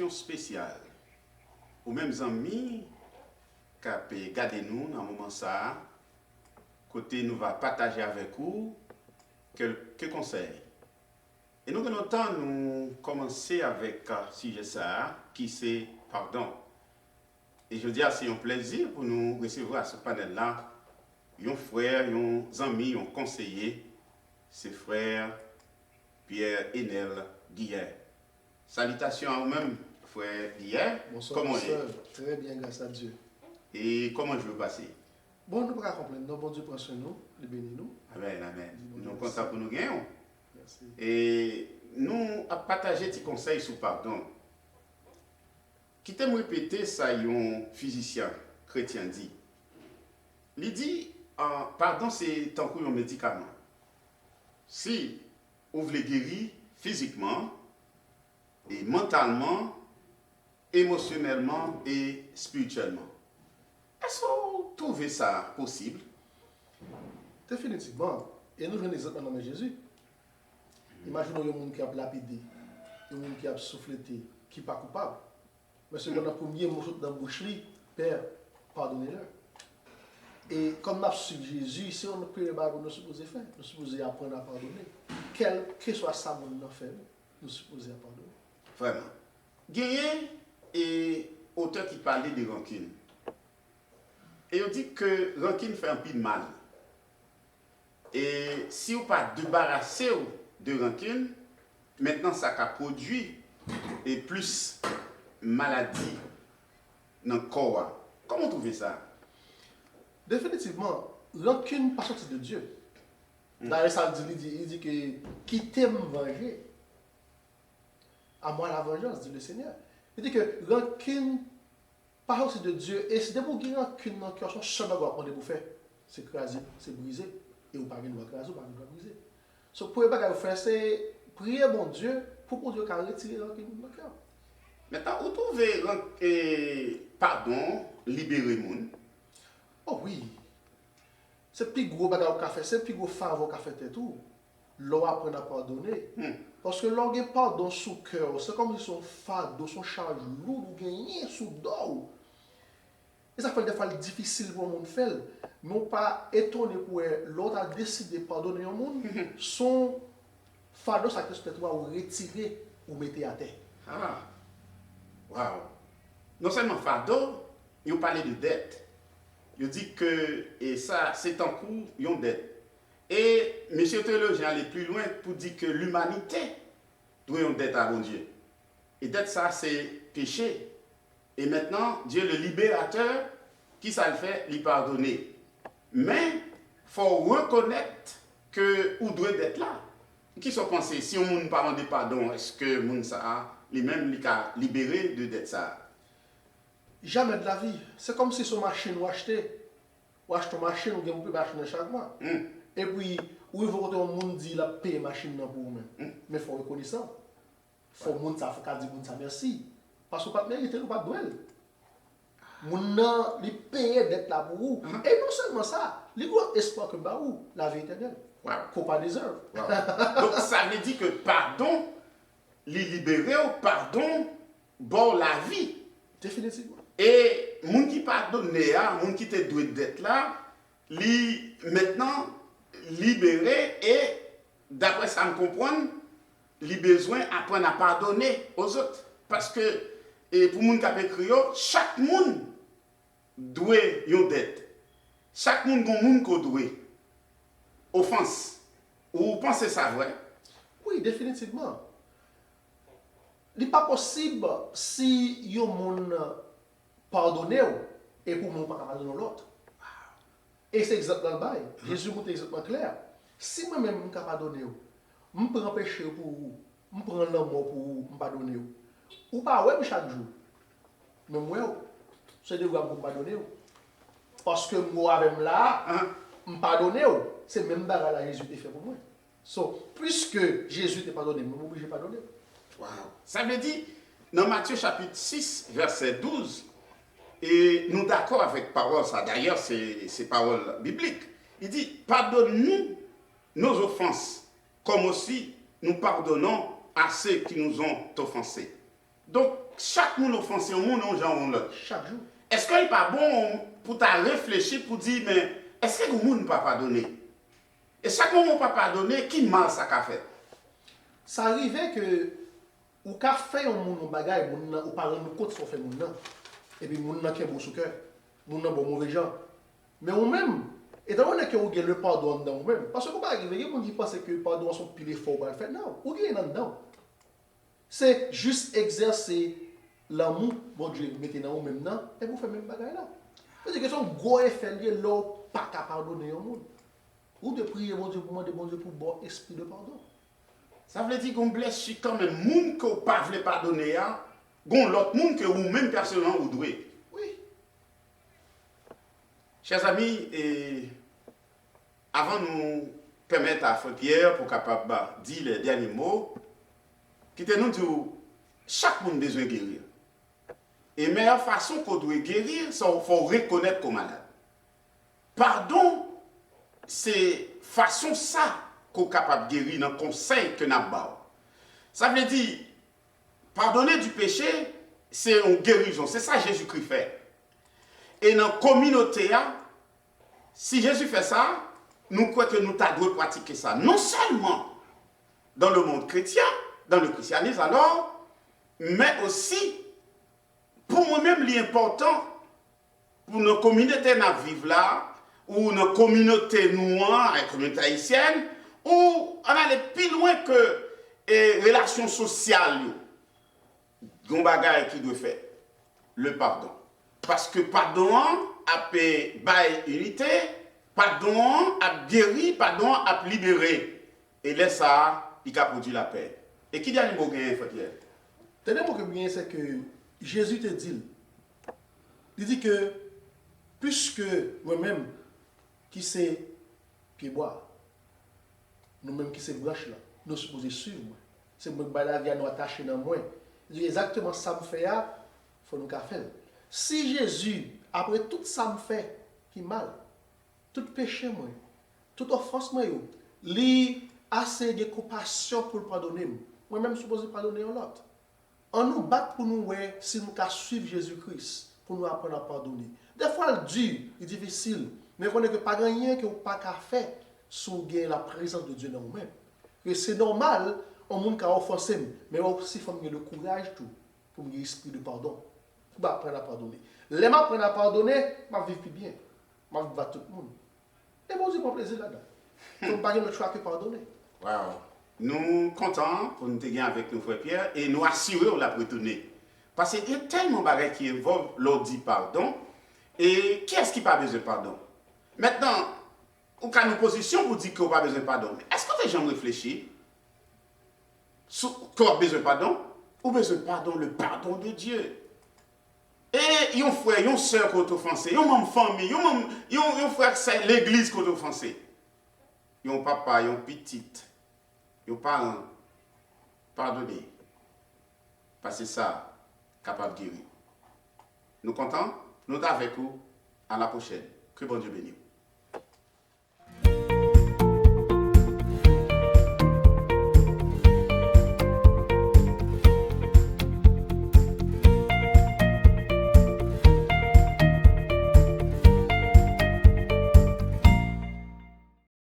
invitation spéciale aux mêmes amis qui ont gardé nous dans le moment ça, côté nous va partager avec vous quelques conseils. Et nous avons temps nous commencer avec un sujet ça qui c'est pardon. Et je dis c'est un plaisir pour nous recevoir à ce panel là un frère, un ami, un conseiller, c'est frère Pierre Enel Guillet. Salutations à vous-même, frère Guillet. Bonsoir, comment bonsoir. Très bien, grâce à Dieu. Et comment je veux passer? Bon, nous ne pouvons pas comprendre. Non, bon Dieu prend soin de nous, il bénit nous. Amen, amen. Nous sommes contents pour nous gagner. Merci. Et nous avons partagé des conseils sur pardon. Qui t'aime répéter ça, un physicien chrétien dit. Il dit, pardon, c'est tant que un médicament. Si vous voulez guérir physiquement, et mentalement, émotionnellement et spirituellement. Est-ce que vous trouvez ça possible? Définitivement. Et nous, je exemple dans Jésus. Imaginons un monde qui a lapidé, un monde qui a souffleté, qui n'est pas coupable. Mais c'est le premier mot dans la bouche, Père, pardonnez-leur. Et comme nous avons suivi Jésus, si on ne peut pas, nous sommes supposés faire. Nous sommes supposés apprendre à pardonner. Quel que soit ça, nous avons fait, nous sommes supposés pardonner. Vraiment. Gagné et auteur qui parlait de rancune. Et on dit que rancune fait un peu de mal. Et si vous ne pas débarrasser de rancune, maintenant ça a produit et plus maladie dans le corps. Comment vous trouvez ça? Définitivement, rancune pas sorti de Dieu. D'ailleurs, ça il dit que qui t'aime venger, à moi la vengeance, dit le Seigneur. Il dit que rancune pas sorti de Dieu. Et c'est pour qu'il y ait rancune dans le cœur, son seul bagage pour faire, c'est écraser, c'est briser. Et vous ne pouvez pas écraser, vous ne pouvez pas briser. Donc, pour ne faire, c'est prier mon Dieu pour que Dieu retire rancune dans le cœur. Maintenant, vous trouvez pardon, libérer le monde? Oh oui. C'est plus gros bagage qu'a fait, c'est plus gros faveur qu'a fait tout. L'on apprend à pardonner. Parce que l'on a pardon sous cœur, c'est comme si son fardeau, son charge lourd, ou gagné sous dos. Et ça fait des fois difficile pour le monde faire. Non pas étonné pour l'autre a décidé de pardonner au monde, son fardeau, ça peut-être ou retirer ou mettre à terre. Ah, waouh. Non seulement fardeau, ils parlé de dette. Il dit que et ça, c'est en cours, ils ont dette. Et M. Théologien allait plus loin pour dire que l'humanité doit une dette à bon Dieu. Et dette, ça, c'est péché. Et maintenant, Dieu, le libérateur, qui ça le fait, lui pardonner. Mais il faut reconnaître que où doit être là. Qui sont pensés, si on ne parle de pardon, est-ce que moun ça lui-même lui a libéré de dette ça? Jamais de la vie. C'est comme si son machine ou acheter une machine ou gagne plus machine chaque mois. Et puis, où il faut que tout le monde dit la paye machine pour vous-même. Mais il faut reconnaître ça. Il faut que monde ça, faut dire monde ça merci. Parce que pas mériter ou pas duel. Moun nan li paye d'être là pour vous. Et non seulement ça, il y a espoir que bah ou la vie éternelle. Qu'on pas déserve. Donc ça veut dire que pardon, les libérer ou pardon, bon la vie. Définitivement. Et moun qui pardonne, moun qui te doit d'être là, li maintenant libéré et d'après ça me comprendre, li besoin apprendre à pardonner aux autres parce que et pour moun qui a écrit chaque monde doit une dette. Chaque monde gon moun ko doit offense. Ou pensez ça vrai? Oui, définitivement. Il n'est pas possible si yon moun pardonner et pour mon pas pardonner l'autre. Et c'est exactement le bail. Jésus montre exactement clair. Si moi-même je ne pardonner, je prends péché pour vous, je prends l'amour pour vous, je pardonner. Ou pas, ouais, chaque jour. Mais moi, c'est de vous pardonner. Parce que moi, avec là, je pardonner. C'est même bagarre là Jésus t'a fait pour moi. So, puisque Jésus t'a pardonné, je suis obligé de pardonner. Wow. Ça veut dire, dans Matthieu chapitre 6, verset 12, et nous d'accord avec parole, ça d'ailleurs c'est parole biblique. Il dit, pardonne-nous nos offenses, comme aussi nous pardonnons à ceux qui nous ont offensés. Donc, chaque monde offensé au monde, on genre l'autre. Chaque jour. Est-ce qu'il n'est pas bon pour ta réfléchir, pour dire, mais est-ce que le monde ne peut pas pardonner? Et chaque moment ne peut pas pardonner, qui mal ça qu'a fait? Ça arrivait que, ou qu'a fait un monde bagay, ou par rendre compte ce qu'on fait monde. Et puis, monde qui est bon sous cœur, monde bon mauvais gens. Mais ou même, étant donné que vous avez le pardon dans vous-même, parce que vous ne pouvez pas arriver, vous ne pense que le pardon sont pile fort pour le faire. Non, vous avez dedans. C'est juste exercer l'amour, bon Dieu, mettez dans vous-même, et vous faites même bagay là. C'est que son gros effet lié là, pas qu'à pardonner au monde. Ou de prier, bon Dieu, pour demander bon Dieu pour bon esprit de pardon. Ça veut dire qu'on blesse quand même monde que vous ne pouvez pas pardonner, gon l'autre monde que vous-même personnellement vous devez. Oui. Chers amis, avant de nous permettre à Frère Pierre pour capable dire les derniers mots, quittez-nous dire chaque monde a besoin de guérir. Et la meilleure façon qu'on doit guérir, c'est qu'il faut reconnaître qu'on est malade. Pardon, c'est façon ça qu'on est capable de guérir dans le conseil que nous avons. Ça veut dire, pardonner du péché, c'est une guérison. C'est ça que Jésus-Christ fait. Et dans la communauté, si Jésus fait ça, nous croyons que nous devons pratiquer ça. Non seulement dans le monde chrétien, dans le christianisme alors, mais aussi, pour moi-même, l'important, pour nos communautés qui vivent là, ou nos communautés noires, la communauté haïtienne, où on allait plus loin que les relations sociales. Il y a un bagage qui doit faire, le pardon. Parce que pardon a bail unité, pardon a guéri, pardon a libéré. Et là, ça, il a produit la paix. Et qui dit à nous gagner, Frère? Tenez-moi que bien, c'est que Jésus te dit, il dit que, puisque moi-même, qui c'est pied bois, nous-mêmes qui c'est branche là, nous sommes supposés suivre. C'est moi qui la vie à nous attacher dans moi. Il dit exactement ça me fait, il faut nous faire. Si Jésus, après tout ça me fait, qui mal, tout péché moi, toute offense moi, lui assez de compassion pour le pardonner. Moi-même supposé pardonner l'autre. On nous bat pour nous ouais, si nous pouvons suivre Jésus-Christ, pour nous apprendre à pardonner. Des fois, le dur, c'est difficile, mais on n'est que pas rien que pas qu'à faire sous la présence de Dieu dans nous-mêmes. Et c'est normal, on monde qui a offensé, mais aussi il faut avoir le courage tout, pour avoir l'esprit de pardon, pour apprendre à pardonner. Les gens apprennent à pardonner, je vivre plus bien, je vivre tout le monde. Et bon Dieu prend plaisir là-dedans. Donc, pas le choix que pardonner. Wow. Nous sommes contents pour nous tenir avec nos frères Pierre et nous assurer on l'a retourner. Parce qu'il y a tellement de choses qui involvent l'ordre pardon. Et qui est-ce qui n'a pas besoin de pardon? Maintenant, on a une position pour dire qu'on n'a pas besoin de pardon. Est-ce que les gens réfléchissent qu'on a besoin de pardon? Ou besoin de pardon, le pardon de Dieu? Et yon frère, yon soeur qui ont offensé, yon même famille, yon frère, c'est l'église qui ont offensé. Yon papa, yon petite, yon parents, pardonnez. Parce que ça, capable de guérir. Nous contents? Nous sommes avec vous. À la prochaine. Que bon Dieu bénisse.